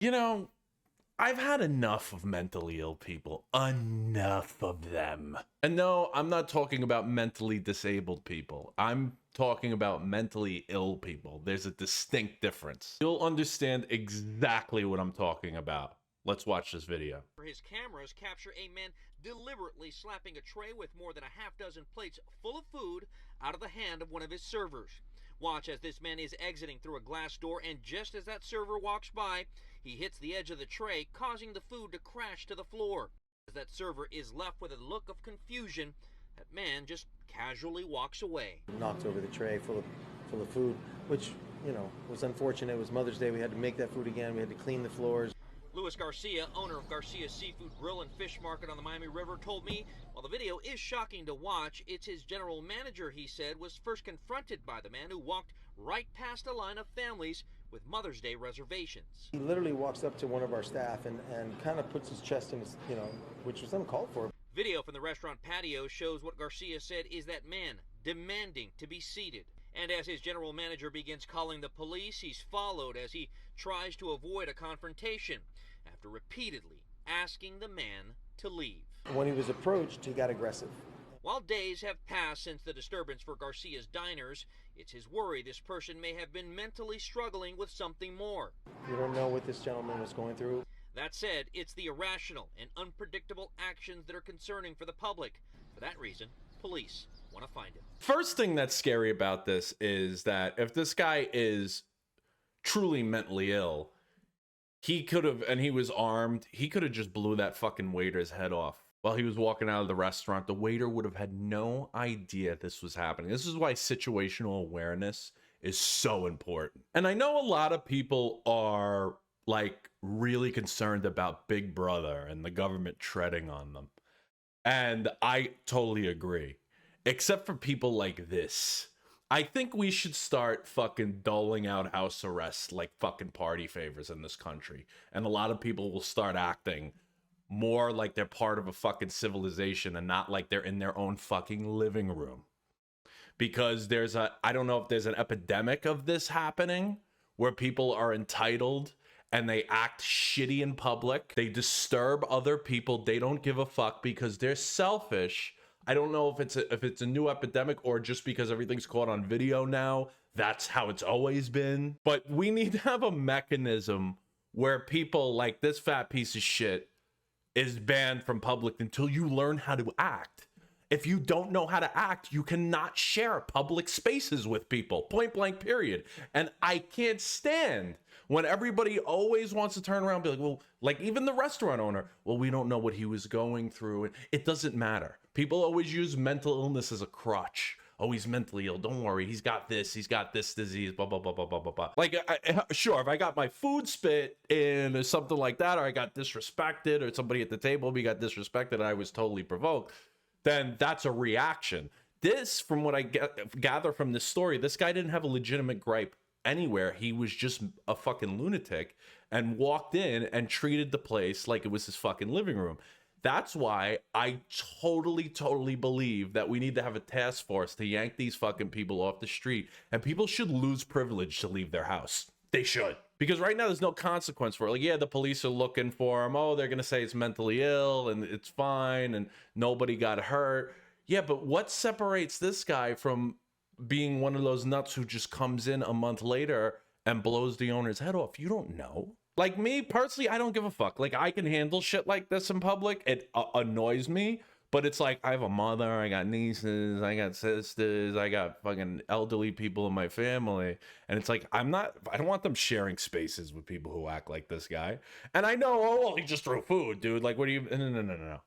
You know, I've had enough of mentally ill people. Enough of them. And no, I'm not talking about mentally disabled people. I'm talking about mentally ill people. There's a distinct difference. You'll understand exactly what I'm talking about. Let's watch this video. His cameras capture a man deliberately slapping a tray with more than a half dozen plates full of food out of the hand of one of his servers. Watch as this man is exiting through a glass door, and just as that server walks by, he hits the edge of the tray, causing the food to crash to the floor. As that server is left with a look of confusion, that man just casually walks away. Knocked over the tray full of food, which, you know, was unfortunate. It was Mother's Day. We had to make that food again. We had to clean the floors. Luis Garcia, owner of Garcia's Seafood Grill and Fish Market on the Miami River, told me while the video is shocking to watch, it's his general manager, he said, was first confronted by the man who walked right past a line of families with Mother's Day reservations. He literally walks up to one of our staff and kind of puts his chest in his, you know, which was uncalled for. Video from the restaurant patio shows what Garcia said is that man demanding to be seated. And as his general manager begins calling the police, he's followed as he tries to avoid a confrontation after repeatedly asking the man to leave. When he was approached, he got aggressive. While days have passed since the disturbance for Garcia's diners, it's his worry this person may have been mentally struggling with something more. You don't know what this gentleman was going through. That said, it's the irrational and unpredictable actions that are concerning for the public. For that reason, police want to find him. First thing that's scary about this is that if this guy is truly mentally ill, he could have, and he was armed, he could have just blew that fucking waiter's head off while he was walking out of the restaurant. The waiter would have had no idea this was happening. This is why situational awareness is so important. And I know a lot of people are like really concerned about Big Brother and the government treading on them. And I totally agree. Except for people like this. I think we should start fucking doling out house arrests like fucking party favors in this country. And a lot of people will start acting more like they're part of a fucking civilization and not like they're in their own fucking living room. Because I don't know if there's an epidemic of this happening where people are entitled and they act shitty in public. They disturb other people. They don't give a fuck because they're selfish. I don't know if it's a new epidemic or just because everything's caught on video now. That's how it's always been. But we need to have a mechanism where people like this fat piece of shit is banned from public until you learn how to act. If you don't know how to act, you cannot share public spaces with people. Point blank, period. And I can't stand when everybody always wants to turn around and be like, well, like even the restaurant owner, well, we don't know what he was going through. It doesn't matter. People always use mental illness as a crutch. Oh, he's mentally ill. Don't worry. He's got this disease, blah, blah, blah, blah, blah, blah, blah. Like, sure, if I got my food spit in or something like that, or I got disrespected, or somebody at the table, we got disrespected, and I was totally provoked, then that's a reaction. This, from what I gather from this story, this guy didn't have a legitimate gripe anywhere. He was just a fucking lunatic and walked in and treated the place like it was his fucking living room. That's why I totally believe that we need to have a task force to yank these fucking people off the street, and people should lose privilege to leave their house. They should. Because right now there's no consequence for it. Like, yeah, the police are looking for him. Oh, they're going to say it's mentally ill and it's fine and nobody got hurt. Yeah, but what separates this guy from being one of those nuts who just comes in a month later and blows the owner's head off? You don't know. Like me, personally, I don't give a fuck. Like, I can handle shit like this in public. It annoys me, but it's like, I have a mother, I got nieces, I got sisters, I got fucking elderly people in my family. And it's like, I don't want them sharing spaces with people who act like this guy. And I know, oh, well, he just threw food, dude. Like, what do you, no.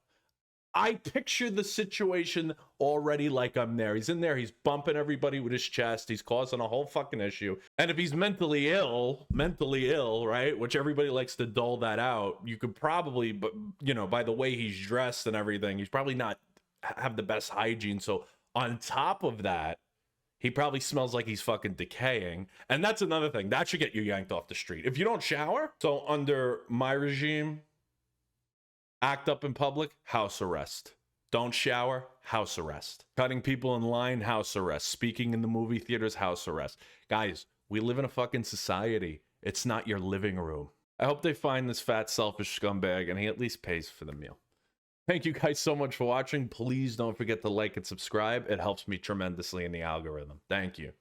I picture the situation already like I'm there. He's in there, he's bumping everybody with his chest, he's causing a whole fucking issue. And if he's mentally ill, right, which everybody likes to dull that out, you could probably, but you know, by the way he's dressed and everything, he's probably not have the best hygiene. So on top of that, he probably smells like he's fucking decaying. And that's another thing, that should get you yanked off the street. If you don't shower, so under my regime, act up in public, house arrest. Don't shower, house arrest. Cutting people in line, house arrest. Speaking in the movie theaters, house arrest. Guys, we live in a fucking society. It's not your living room. I hope they find this fat, selfish scumbag and he at least pays for the meal. Thank you guys so much for watching. Please don't forget to like and subscribe. It helps me tremendously in the algorithm. Thank you.